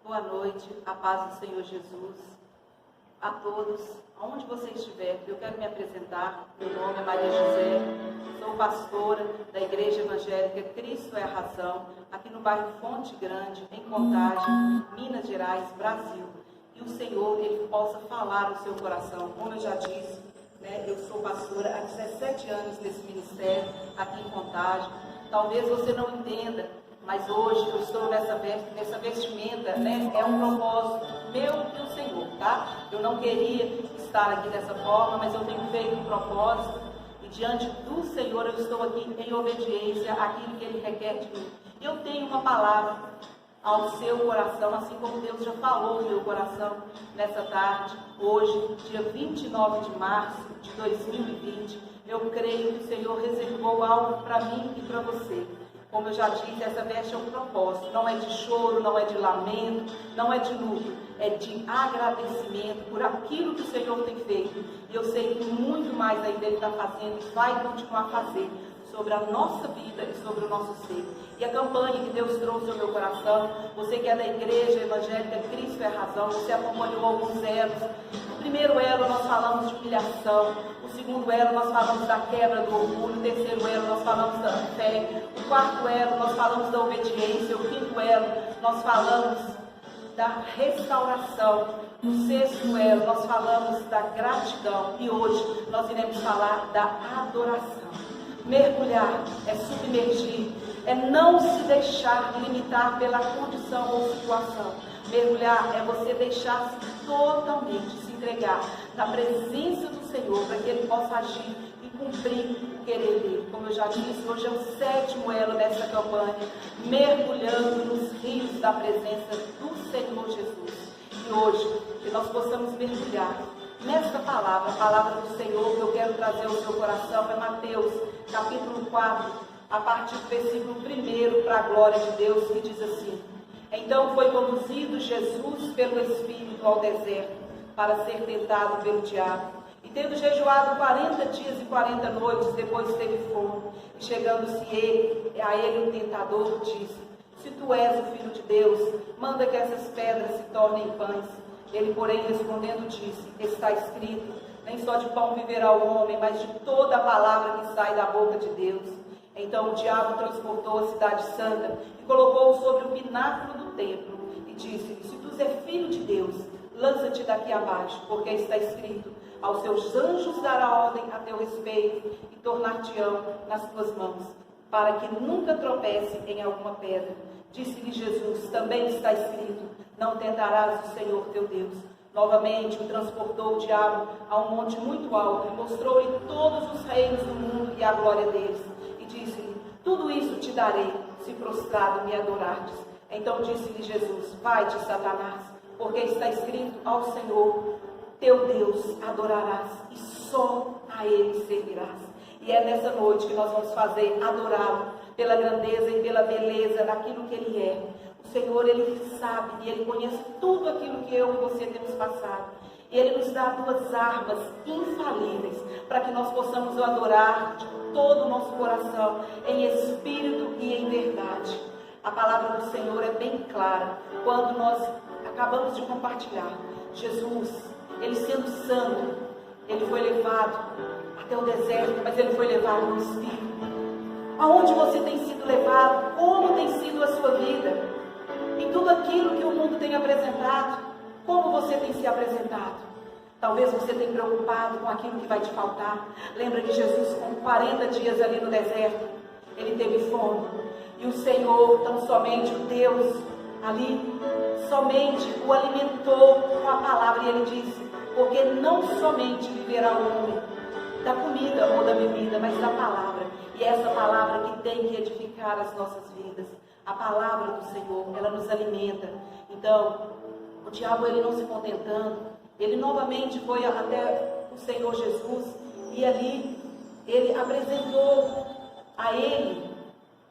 Boa noite, a paz do Senhor Jesus, a todos, aonde você estiver. Eu quero me apresentar, meu nome é Maria José, sou pastora da Igreja Evangélica Cristo é a Razão, aqui no bairro Fonte Grande, em Contagem, Minas Gerais, Brasil. E o Senhor, Ele possa falar no seu coração. Como eu já disse, eu sou pastora há 17 anos nesse ministério, aqui em Contagem. Talvez você não entenda, mas hoje eu estou nessa vestimenta, é um propósito meu e do Senhor, tá? Eu não queria estar aqui dessa forma, mas eu tenho feito um propósito e diante do Senhor eu estou aqui em obediência àquilo que Ele requer de mim. Eu tenho uma palavra ao seu coração, assim como Deus já falou no meu coração nessa tarde, hoje, dia 29 de março de 2020, eu creio que o Senhor reservou algo para mim e para você. Como eu já disse, essa veste é um propósito, não é de choro, não é de lamento, não é de luto, é de agradecimento por aquilo que o Senhor tem feito. E eu sei que muito mais ainda Ele está fazendo e vai continuar a fazer sobre a nossa vida e sobre o nosso ser. E a campanha que Deus trouxe ao meu coração, você que é da Igreja Evangélica Cristo é a Razão, você acompanhou alguns elos. No primeiro elo nós falamos de humilhação, o segundo elo nós falamos da quebra do orgulho, o terceiro elo nós falamos da fé, o quarto elo nós falamos da obediência, o quinto elo nós falamos da restauração, no sexto elo nós falamos da gratidão e hoje nós iremos falar da adoração. Mergulhar é submergir, é não se deixar limitar pela condição ou situação. Mergulhar é você deixar-se totalmente, se entregar na presença do Senhor, para que Ele possa agir e cumprir o querer dele. Como eu já disse, hoje é o 7º elo dessa campanha, mergulhando nos rios da presença do Senhor Jesus. E hoje, que nós possamos mergulhar nesta palavra, a palavra do Senhor que eu quero trazer ao seu coração, é Mateus, capítulo 4, a partir do versículo 1, para a glória de Deus, que diz assim: Então foi conduzido Jesus pelo Espírito ao deserto, para ser tentado pelo diabo. E tendo jejuado 40 dias e 40 noites, depois teve fome. E chegando-se a ele o tentador, disse: Se tu és o Filho de Deus, manda que essas pedras se tornem pães. Ele, porém, respondendo, disse: Está escrito, nem só de pão viverá o homem, mas de toda a palavra que sai da boca de Deus. Então o diabo transportou a cidade santa e colocou-o sobre o pináculo do templo e disse-lhe: Se tu és filho de Deus, lança-te daqui abaixo, porque está escrito: Aos seus anjos dará ordem a teu respeito e tornar-te-ão nas tuas mãos, para que nunca tropece em alguma pedra. Disse-lhe Jesus: Também está escrito: Não tentarás o Senhor teu Deus. Novamente o transportou o diabo a um monte muito alto e mostrou-lhe todos os reinos do mundo e a glória deles. E disse-lhe: Tudo isso te darei, se prostrado me adorardes. Então disse-lhe Jesus: Vai-te, Satanás, porque está escrito: Ao Senhor teu Deus adorarás e só a Ele servirás. E é nessa noite que nós vamos fazer adorá-lo pela grandeza e pela beleza daquilo que Ele é. O Senhor, Ele sabe e Ele conhece tudo aquilo que eu e você temos passado. E Ele nos dá 2 armas infalíveis para que nós possamos o adorar de todo o nosso coração, em espírito e em verdade. A palavra do Senhor é bem clara. Quando nós acabamos de compartilhar, Jesus, Ele sendo santo, Ele foi levado até o deserto, mas Ele foi levado no Espírito. Aonde você tem sido levado? Como tem sido a sua vida? Em tudo aquilo que o mundo tem apresentado, como você tem se apresentado? Talvez você tenha preocupado com aquilo que vai te faltar. Lembra que Jesus, com 40 dias ali no deserto, Ele teve fome. E o Senhor, tão somente o Deus ali, somente o alimentou com a palavra. E Ele disse: Porque não somente viverá o homem da comida ou da bebida, mas da palavra. E é essa palavra que tem que edificar as nossas vidas. A palavra do Senhor, ela nos alimenta. Então, o diabo, ele não se contentando, ele novamente foi até o Senhor Jesus e ali ele apresentou a ele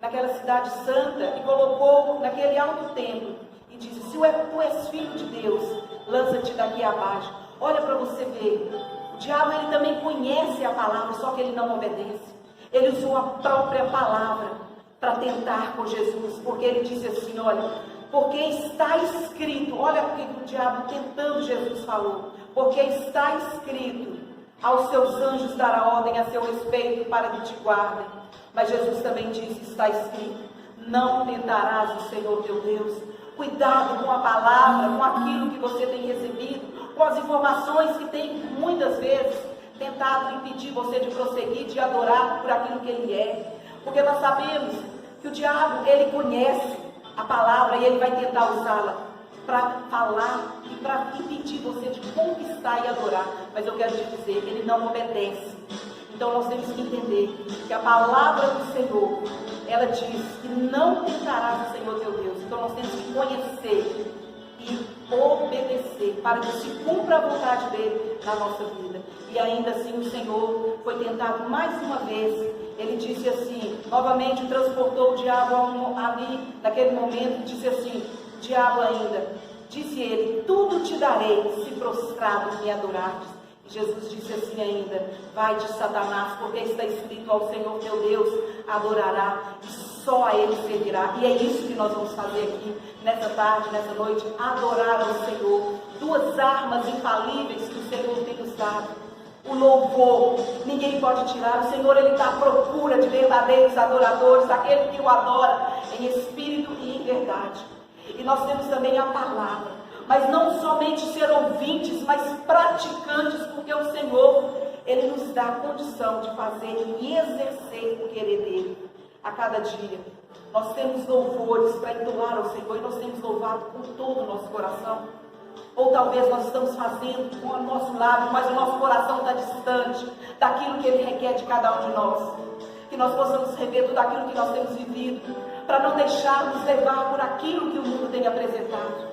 naquela cidade santa e colocou naquele alto templo e disse: Se tu és filho de Deus, lança-te daqui abaixo. Olha para você ver, o diabo, ele também conhece a palavra, só que ele não obedece. Ele usou a própria palavra para tentar com Jesus, porque ele disse assim: olha, Porque está escrito, olha o que o diabo tentando Jesus falou, porque está escrito, aos seus anjos dará ordem a seu respeito para que te guardem. Mas Jesus também disse, está escrito, não tentarás o Senhor teu Deus. Cuidado com a palavra, com aquilo que você tem recebido, com as informações que tem muitas vezes tentado impedir você de prosseguir, de adorar por aquilo que Ele é. Porque nós sabemos que o diabo, ele conhece a palavra e ele vai tentar usá-la para falar e para impedir você de conquistar e adorar. Mas eu quero te dizer, ele não obedece. Então nós temos que entender que a palavra do Senhor, ela diz que não tentarás o Senhor teu Deus. Então nós temos que conhecer e obedecer para que se cumpra a vontade dele na nossa vida. E ainda assim o Senhor foi tentado mais uma vez. Ele disse assim, novamente transportou o diabo ali, naquele momento, disse assim, diabo ainda, disse ele, tudo te darei se prostrado me adorares. E Jesus disse assim ainda, vai-te Satanás, porque está escrito, ao Senhor teu Deus adorará e só a Ele servirá. E é isso que nós vamos fazer aqui, nessa tarde, nessa noite, adorar ao Senhor. Duas armas infalíveis que o Senhor tem nos dado. O louvor, ninguém pode tirar. O Senhor, Ele está à procura de verdadeiros adoradores, aquele que o adora em espírito e em verdade. E nós temos também a palavra, mas não somente ser ouvintes, mas praticantes, porque o Senhor, Ele nos dá a condição de fazer e exercer o querer dEle a cada dia. Nós temos louvores para entoar ao Senhor, e nós temos louvado com todo o nosso coração. Ou talvez nós estamos fazendo com o nosso lábio, mas o nosso coração está distante daquilo que Ele requer de cada um de nós. Que nós possamos rever tudo aquilo que nós temos vivido, para não deixarmos levar por aquilo que o mundo tem apresentado.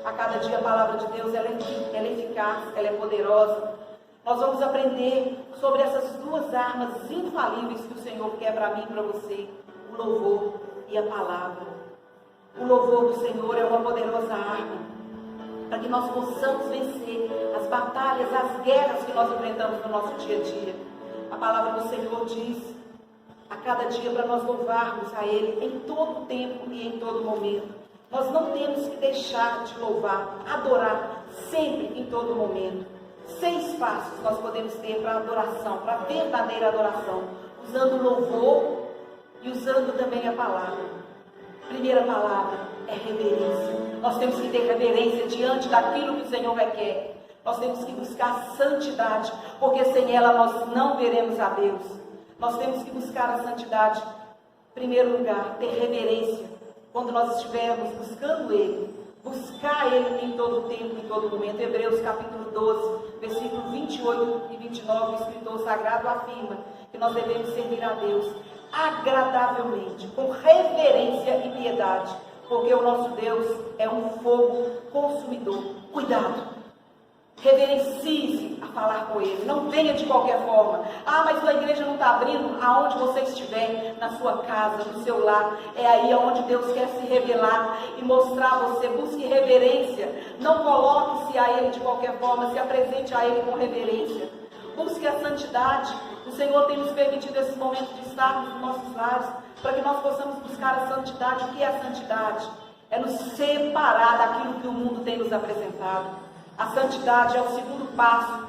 A cada dia a palavra de Deus, ela é eficaz, ela é poderosa. Nós vamos aprender sobre essas duas armas infalíveis que o Senhor quer para mim e para você. O louvor e a palavra. O louvor do Senhor é uma poderosa arma para que nós possamos vencer as batalhas, as guerras que nós enfrentamos no nosso dia a dia. A palavra do Senhor diz a cada dia para nós louvarmos a Ele em todo tempo e em todo momento. Nós não temos que deixar de louvar, adorar sempre, em todo momento. 6 passos nós podemos ter para a adoração, para a verdadeira adoração, usando o louvor e usando também a palavra. Primeira palavra é reverência. Nós temos que ter reverência diante daquilo que o Senhor requer. Nós temos que buscar santidade, porque sem ela nós não veremos a Deus. Nós temos que buscar a santidade. Em primeiro lugar, ter reverência. Quando nós estivermos buscando Ele, buscar Ele em todo tempo, em todo momento. Hebreus capítulo 12, versículo 28 e 29, o escritor sagrado afirma que nós devemos servir a Deus agradavelmente, com reverência e piedade, porque o nosso Deus é um fogo consumidor. Cuidado! Reverencie-se a falar com Ele. Não venha de qualquer forma. Ah, mas a igreja não está abrindo. Aonde você estiver, na sua casa, no seu lar, é aí onde Deus quer se revelar e mostrar a você. Busque reverência. Não coloque-se a Ele de qualquer forma. Se apresente a Ele com reverência. Busque a santidade. O Senhor tem nos permitido esse momento de estarmos nos nossos lares, para que nós possamos buscar a santidade. O que é a santidade? É nos separar daquilo que o mundo tem nos apresentado. A santidade é o segundo passo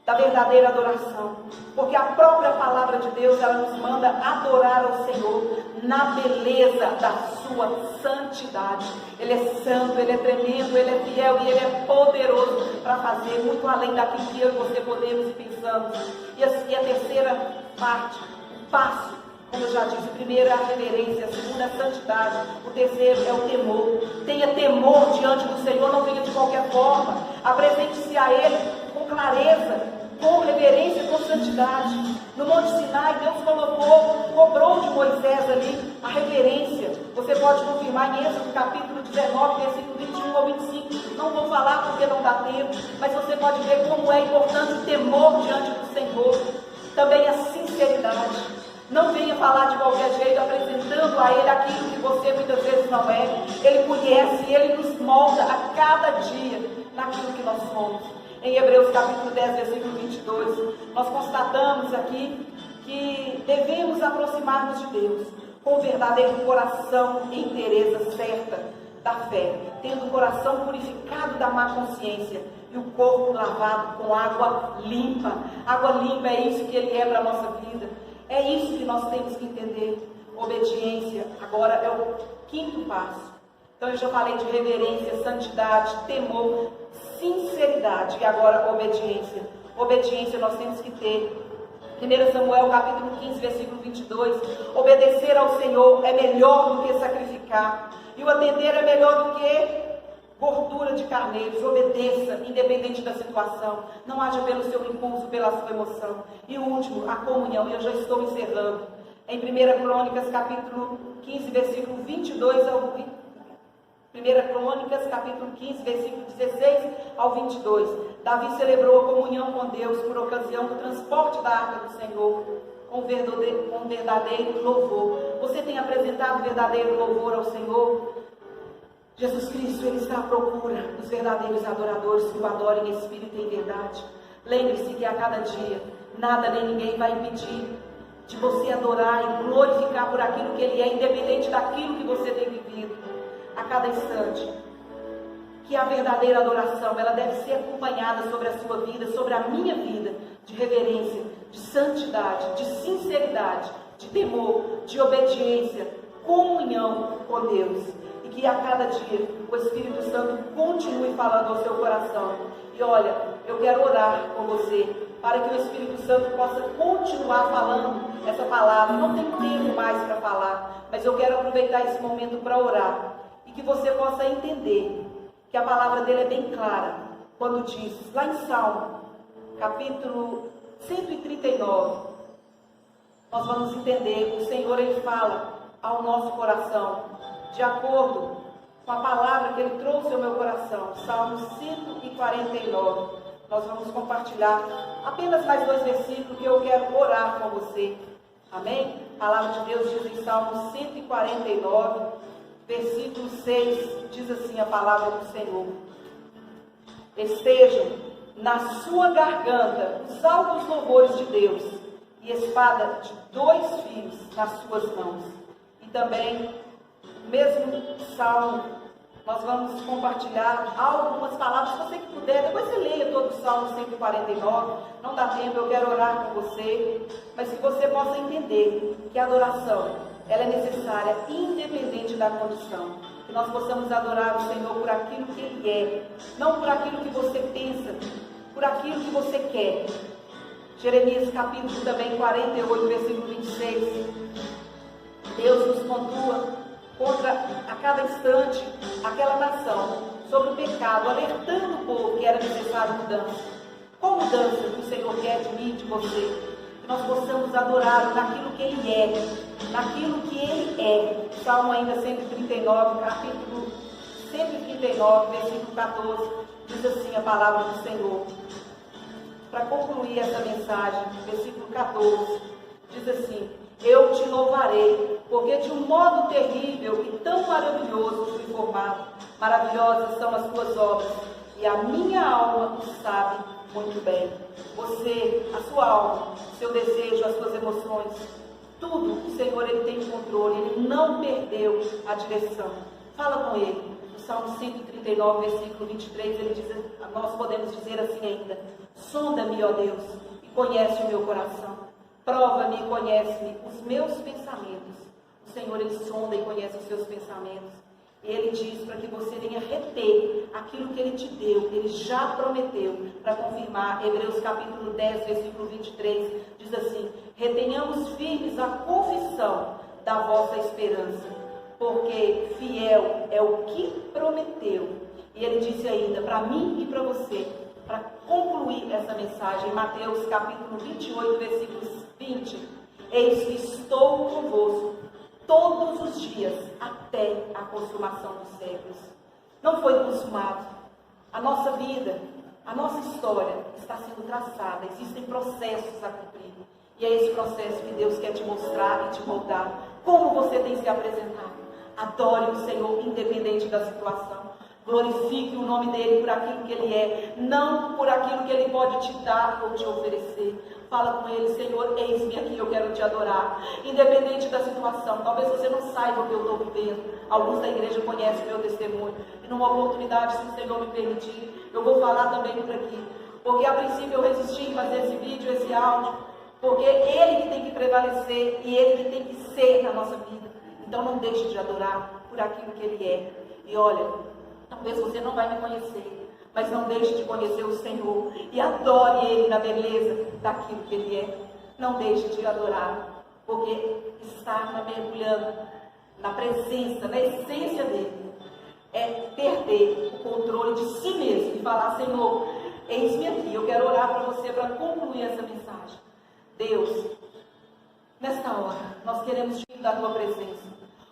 da verdadeira adoração, porque a própria palavra de Deus, ela nos manda adorar ao Senhor na beleza da sua santidade. Ele é santo, Ele é tremendo, Ele é fiel e Ele é poderoso para fazer muito além daquilo que eu e você podemos e pensamos. E a terceira parte, o passo, como eu já disse, o primeiro é a reverência, a segunda é a santidade, o terceiro é o temor. Tenha temor diante do Senhor, não venha de qualquer forma. Apresente-se a Ele com clareza, com reverência, com santidade. No Monte Sinai, Deus cobrou de Moisés ali a reverência. Você pode confirmar em Êxodo capítulo 19, versículo 21 ou 25. Não vou falar porque não dá tempo, mas você pode ver como é importante o temor diante do Senhor. Também a sinceridade. Não venha falar de qualquer jeito, apresentando a Ele aquilo que você muitas vezes não é. Ele conhece, Ele nos molda a cada dia naquilo que nós somos. Em Hebreus capítulo 10, versículo 22, nós constatamos aqui que devemos aproximar-nos de Deus com verdadeiro coração e inteireza certa. da fé, tendo o coração purificado da má consciência e o corpo lavado com água limpa. Água limpa é isso que Ele é para a nossa vida. É isso que nós temos que entender. Obediência, agora é o quinto passo. Então eu já falei de reverência, santidade, temor, sinceridade e agora obediência. Obediência nós temos que ter. 1 Samuel capítulo 15, versículo 22. Obedecer ao Senhor é melhor do que sacrificar. E o atender é melhor do que gordura de carneiros. Obedeça, independente da situação. Não haja pelo seu impulso, pela sua emoção. E o último, a comunhão. E eu já estou encerrando. Em 1 Crônicas capítulo 15, versículo 22 ao 20. 1 Crônicas, capítulo 15, versículo 16 ao 22. Davi celebrou a comunhão com Deus por ocasião do transporte da arca do Senhor, com verdadeiro louvor. Você tem apresentado verdadeiro louvor ao Senhor? Jesus Cristo, Ele está à procura dos verdadeiros adoradores que o adorem em espírito e em verdade. Lembre-se que a cada dia, nada nem ninguém vai impedir de você adorar e glorificar por aquilo que Ele é, independente daquilo que você tem vivido. A cada instante, que a verdadeira adoração, ela deve ser acompanhada sobre a sua vida, sobre a minha vida, de reverência, de santidade, de sinceridade, de temor, de obediência, comunhão com Deus. E que a cada dia o Espírito Santo continue falando ao seu coração. E olha, eu quero orar com você, para que o Espírito Santo possa continuar falando essa palavra. Não tenho tempo mais para falar, mas eu quero aproveitar esse momento para orar. E que você possa entender que a palavra dele é bem clara, quando diz, lá em Salmo, capítulo 139, nós vamos entender, o Senhor, Ele fala ao nosso coração, de acordo com a palavra que Ele trouxe ao meu coração, Salmo 149, nós vamos compartilhar apenas mais 2 versículos que eu quero orar com você, amém? A palavra de Deus diz em Salmo 149, versículo 6, diz assim a palavra do Senhor: estejam na sua garganta os altos louvores de Deus, e espada de 2 fios nas suas mãos. E também, no mesmo salmo, nós vamos compartilhar algumas palavras, se você que puder, depois você leia todo o Salmo 149, não dá tempo, eu quero orar com você, mas que você possa entender que a adoração, ela é necessária, independente da condição. Que nós possamos adorar o Senhor por aquilo que Ele é, não por aquilo que você pensa, por aquilo que você quer. Jeremias capítulo também 48, versículo 26. Deus nos pontua contra a cada instante aquela nação sobre o pecado, alertando o povo que era necessário mudança. Qual mudança que o Senhor quer de mim e de você? Que nós possamos adorá-lo naquilo que Ele é, naquilo que Ele é. Salmo ainda 139, capítulo 139, versículo 14, diz assim a palavra do Senhor. Para concluir essa mensagem, versículo 14, diz assim: eu te louvarei, porque de um modo terrível e tão maravilhoso fui formado. Maravilhosas são as tuas obras, e a minha alma o sabe muito bem. Você, a sua alma, seu desejo, as suas emoções, tudo o Senhor, Ele tem o controle, Ele não perdeu a direção. Fala com Ele. No Salmo 139, versículo 23, ele diz, nós podemos dizer assim ainda: sonda-me, ó Deus, e conhece o meu coração. Prova-me e conhece-me os meus pensamentos. O Senhor, Ele sonda e conhece os seus pensamentos. E Ele diz para que você venha reter aquilo que Ele te deu, Ele já prometeu, para confirmar. Hebreus capítulo 10, versículo 23, diz assim: retenhamos firmes a confissão da vossa esperança, porque fiel é o que prometeu. E Ele disse ainda, para mim e para você, para concluir essa mensagem, Mateus capítulo 28, versículos 20, eis que estou convosco todos os dias, até a consumação dos séculos. Não foi consumado. A nossa vida, a nossa história está sendo traçada. Existem processos a cumprir. E é esse processo que Deus quer te mostrar e te moldar. Como você tem se apresentado? Adore o Senhor, independente da situação. Glorifique o nome dele por aquilo que ele é, não por aquilo que ele pode te dar ou te oferecer. Fala com ele: Senhor, eis-me aqui, eu quero te adorar. Independente da situação, talvez você não saiba o que eu estou vivendo. Alguns da igreja conhecem o meu testemunho. E numa oportunidade, se o Senhor me permitir, eu vou falar também por aqui. Porque a princípio eu resisti em fazer esse vídeo, esse áudio, porque ele que tem que prevalecer e ele que tem que ser na nossa vida. Então não deixe de adorar por aquilo que ele é. E olha, talvez você não vai me conhecer, mas não deixe de conhecer o Senhor e adore ele na beleza daquilo que ele é. Não deixe de adorar, porque estar mergulhando na presença, na essência dele, é perder o controle de si mesmo e falar: Senhor, eis-me aqui, eu quero orar para você para concluir essa mensagem. Deus, nesta hora, nós queremos te dar a tua presença.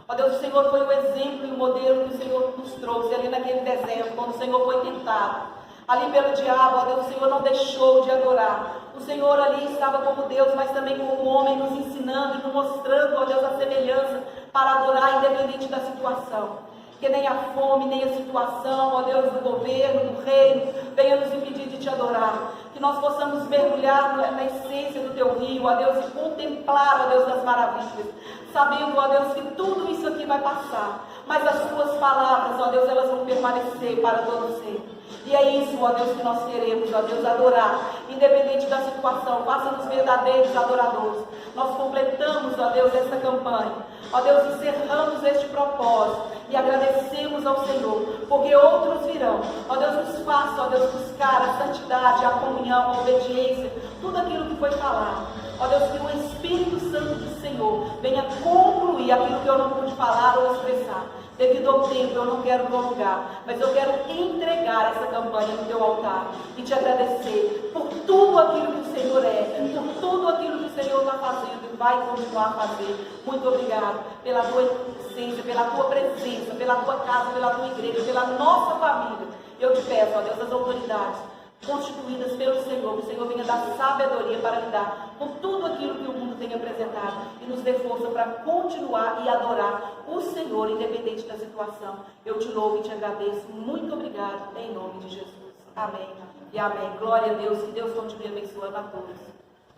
Ó Deus, o Senhor foi o exemplo e o modelo que o Senhor nos trouxe ali naquele deserto, quando o Senhor foi tentado ali pelo diabo. Ó Deus, o Senhor não deixou de adorar. O Senhor ali estava como Deus, mas também como homem, nos ensinando e nos mostrando, ó Deus, a semelhança para adorar independente da situação. Que nem a fome, nem a situação, ó Deus, do governo, do reino, venha nos impedir de te adorar. Que nós possamos mergulhar na essência do teu rio, ó Deus, e contemplar, ó Deus, das maravilhas. Sabendo, ó Deus, que tudo isso aqui vai passar, mas as tuas palavras, ó Deus, elas vão permanecer para todo sempre. E é isso, ó Deus, que nós queremos, ó Deus, adorar, independente da situação. Faça-nos verdadeiros adoradores. Nós completamos, ó Deus, essa campanha. Ó Deus, encerramos este propósito e agradecemos ao Senhor, porque outros virão. Ó Deus, nos faça, ó Deus, buscar a santidade, a comunhão, a obediência, tudo aquilo que foi falado. Ó Deus, que o Espírito Santo do Senhor venha concluir aquilo que eu não pude falar ou expressar. Devido ao tempo, eu não quero prolongar, mas eu quero entregar essa campanha no teu altar e te agradecer por tudo aquilo que o Senhor é, por tudo aquilo que o Senhor está fazendo e vai continuar a fazer. Muito obrigado pela tua essência, pela tua presença, pela tua casa, pela tua igreja, pela nossa família. Eu te peço, ó Deus, as autoridades constituídas pelo Senhor, que o Senhor venha dar sabedoria para lidar com tudo aquilo que o mundo tem apresentado e nos dê força para continuar e adorar o Senhor, independente da situação. Eu te louvo e te agradeço. Muito obrigado, em nome de Jesus. Amém e amém. Glória a Deus, que Deus continue abençoando a todos.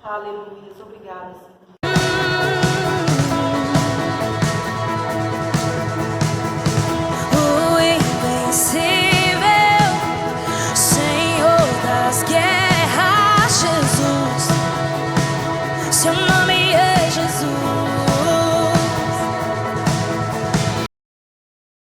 Aleluia. Obrigada, Senhor.